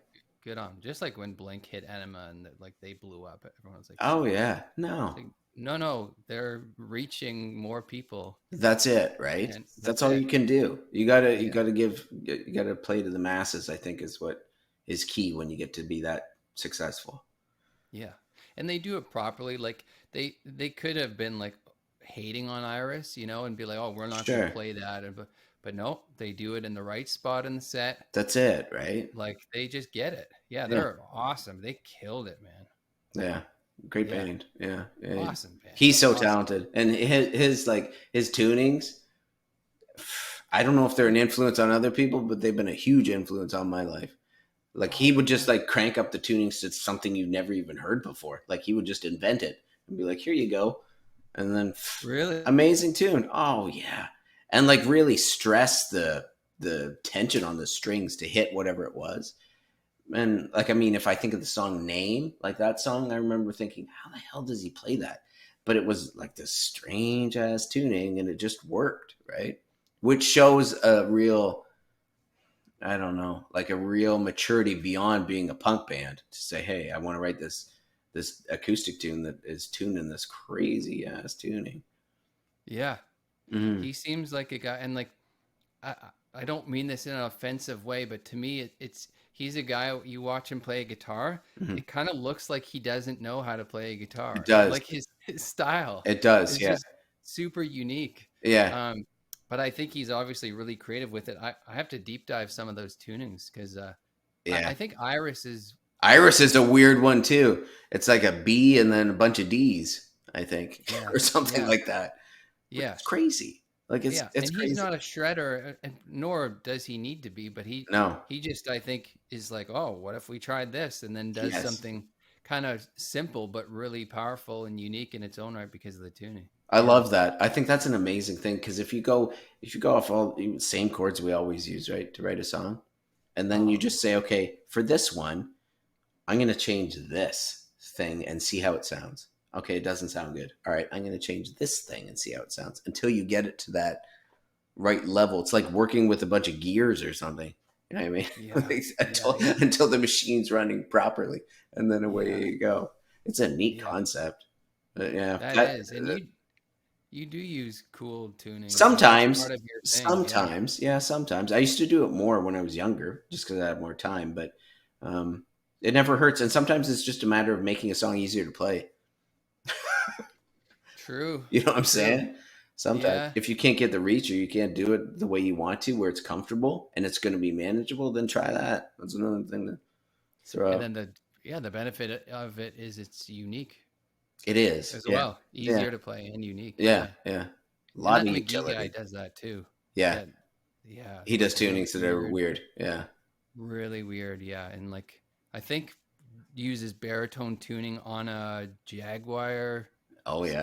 Good on them. Just like when Blink hit Enema and they blew up. Everyone's like, oh yeah, no. Like, no, they're reaching more people. That's it, right? That's all you can do. You gotta play to the masses, I think, is what is key when you get to be that successful. Yeah. And they do it properly. Like they could have been like hating on Iris, and be like, oh, we're not gonna play that. But no, they do it in the right spot in the set. That's it, right? Like they just get it. Yeah, they're awesome. They killed it, man. Yeah. Great band. Yeah. Awesome band. He's so talented. And his tunings, I don't know if they're an influence on other people, but they've been a huge influence on my life. Like he would just crank up the tunings to something you've never even heard before. Like he would just invent it and be like, here you go. And then really amazing tune. Oh yeah. And really stress the tension on the strings to hit whatever it was. And if I think of the song Name, that song, I remember thinking, how the hell does he play that? But it was this strange ass tuning and it just worked, right? Which shows a real, I don't know, a real maturity beyond being a punk band to say, hey, I want to write this acoustic tune that is tuned in this crazy ass tuning. Yeah. Mm-hmm. He seems like a guy, and I don't mean this in an offensive way, but to me, he's a guy, you watch him play a guitar, it kind of looks like he doesn't know how to play a guitar. It does. Like his style. It does, yeah. Just super unique. Yeah. But I think he's obviously really creative with it. I have to deep dive some of those tunings because I think Iris is a weird one too. It's like a B and then a bunch of Ds, I think, or something like that. Yeah. It's crazy. Like it's and crazy. he's not a shredder, nor does he need to be. But he just, I think, is like, oh, what if we tried this, and then does something kind of simple but really powerful and unique in its own right because of the tuning. I love that. I think that's an amazing thing because if you go off all the same chords we always use, right, to write a song, and then you just say, okay, for this one, I'm going to change this thing and see how it sounds. Okay, it doesn't sound good. All right, I'm going to change this thing and see how it sounds until you get it to that right level. It's like working with a bunch of gears or something. You know what I mean? Yeah. Until the machine's running properly, and then away you go. It's a neat concept. But that is. And you do use cool tuning. Sometimes. Sometimes. I used to do it more when I was younger just because I had more time. But it never hurts. And sometimes it's just a matter of making a song easier to play. True. You know what I'm saying? Sometimes if you can't get the reach or you can't do it the way you want to, where it's comfortable and it's going to be manageable, then try that. That's another thing to throw out. And then the benefit of it is it's unique. It is as well. Easier to play and unique. Yeah. A lot of utility. Guy does that too. Yeah. He does tunings that are weird. Yeah. Really weird. Yeah. And like, I think uses baritone tuning on a Jaguar.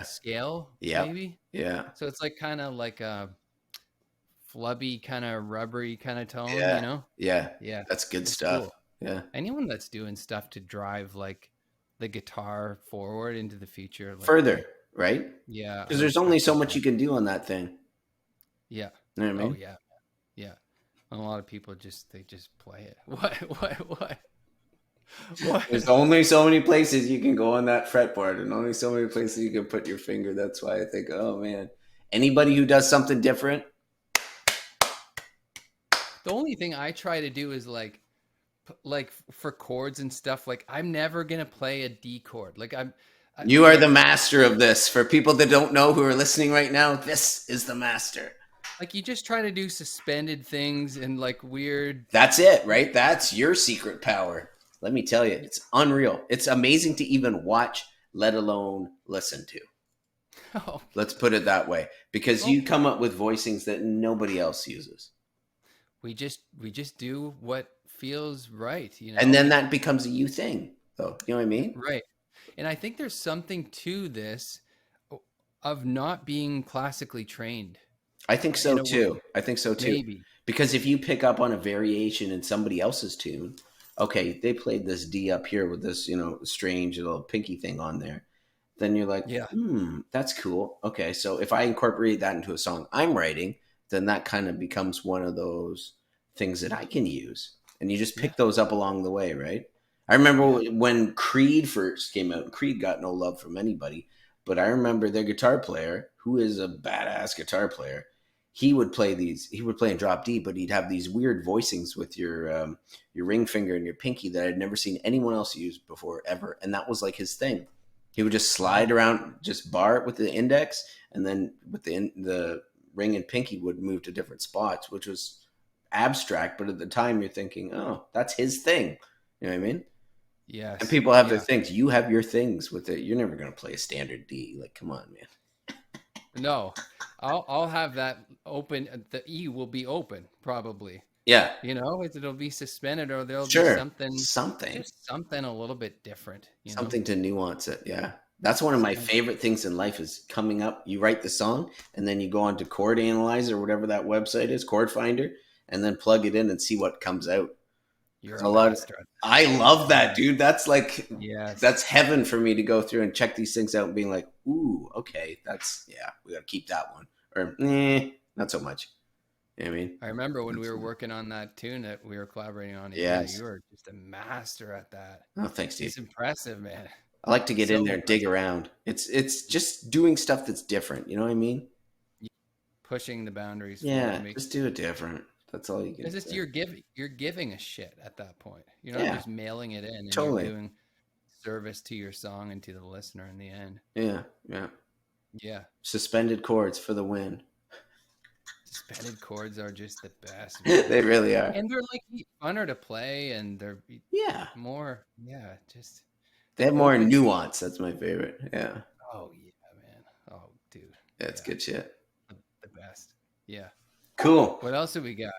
Scale. Yeah. Maybe. Yeah. So it's like kind of like a flubby, kind of rubbery kind of tone, you know? Yeah. That's good stuff. Cool. Yeah. Anyone that's doing stuff to drive like the guitar forward into the future. Like, further, right? Yeah. Because there's only so much you can do on that thing. Yeah. You know what I mean? Oh, yeah. Yeah. And a lot of people they just play it. What? There's only so many places you can go on that fretboard and only so many places you can put your finger. That's why I think, oh man, anybody who does something different. The only thing I try to do is like for chords and stuff, like I'm never going to play a D chord. Like you are the master of this. For people that don't know who are listening right now, this is the master. Like you just try to do suspended things and like weird. That's it, right? That's your secret power. Let me tell you, it's unreal. It's amazing to even watch, let alone listen to. Oh, let's put it that way, because you come up with voicings that nobody else uses. We just do what feels right, you know. And then that becomes a you thing, though. You know what I mean? Right. And I think there's something to this of not being classically trained. I think so too. Maybe. Because if you pick up on a variation in somebody else's tune, okay, they played this D up here with this, strange little pinky thing on there. Then you're like, that's cool. Okay, so if I incorporate that into a song I'm writing, then that kind of becomes one of those things that I can use. And you just pick those up along the way, right? I remember when Creed first came out, Creed got no love from anybody, but I remember their guitar player, who is a badass guitar player, he would play in drop D, but he'd have these weird voicings with your ring finger and your pinky that I'd never seen anyone else use before, ever. And that was like his thing. He would just slide around, just bar it with the index, and then with the ring and pinky would move to different spots, which was abstract. But at the time, you're thinking, oh, that's his thing. You know what I mean? Yes. And people have their things. You have your things with it. You're never going to play a standard D. Like, come on, man. No, I'll have that open. The E will be open, probably. Yeah. It'll be suspended, or there'll be something a little bit different. Something to nuance it. Yeah. That's one of my favorite things in life is coming up. You write the song and then you go on to Chord Analyzer or whatever that website is, Chord Finder, and then plug it in and see what comes out. I love that, dude. That's like, that's heaven for me to go through and check these things out and being like, ooh, okay, we got to keep that one. Or, not so much. You know what I mean? I remember when we were working on that tune that we were collaborating on. Yes. You were just a master at that. Oh, thanks, dude. It's impressive, man. I like to get in there and dig around. It's just doing stuff that's different. You know what I mean? Pushing the boundaries. Yeah, just do it different. That's all you can. It's just you're giving a shit at that point. You're not just mailing it in. And totally. You're doing service to your song and to the listener in the end. Yeah. Suspended chords for the win. Suspended chords are just the best. They really are. And they're like funner to play, and they're more just. They have more nuance. That's my favorite. Yeah. Oh yeah, man. Oh dude. That's good shit. The best. Yeah. Cool. What else have we got?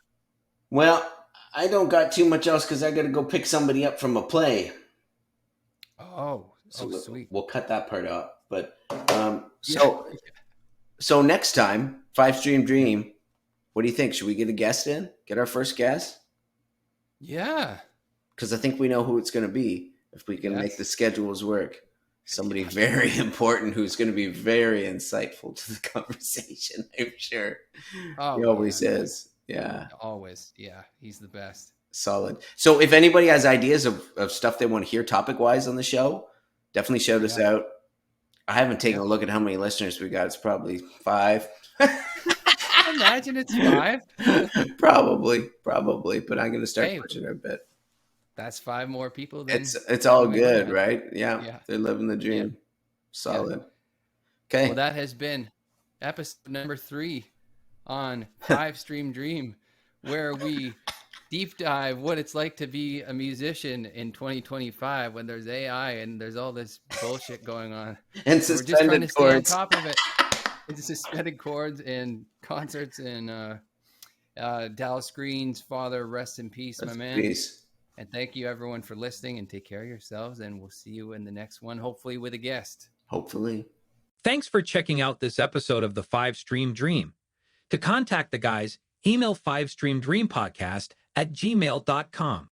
Well, I don't got too much else because I got to go pick somebody up from a play. Sweet. We'll cut that part out. But so next time, 5-Stream Dream, what do you think? Should we get a guest in? Get our first guest? Yeah. Because I think we know who it's going to be if we can make the schedules work. Somebody very important who's going to be very insightful to the conversation, I'm sure. Oh, he always is. Yeah. Always. Yeah. He's the best. Solid. So if anybody has ideas of stuff they want to hear topic-wise on the show, definitely shout us out. I haven't taken a look at how many listeners we got. It's probably 5. Imagine it's 5. Probably. But I'm going to start pushing it a bit. That's 5 more people. Than it's all good, right? Yeah. They're living the dream. Solid. Yeah. Okay. Well, that has been episode number 3 on 5-Stream Dream, where we deep dive what it's like to be a musician in 2025 when there's AI and there's all this bullshit going on. And so we're just trying to stay on chords. top of it. It's suspended chords and concerts and Dallas Green's father, rest in peace, my man. Peace. And thank you everyone for listening, and take care of yourselves, and we'll see you in the next one, hopefully with a guest. Hopefully. Thanks for checking out this episode of the 5-Stream Dream. To contact the guys, email 5streamdreampodcast@gmail.com.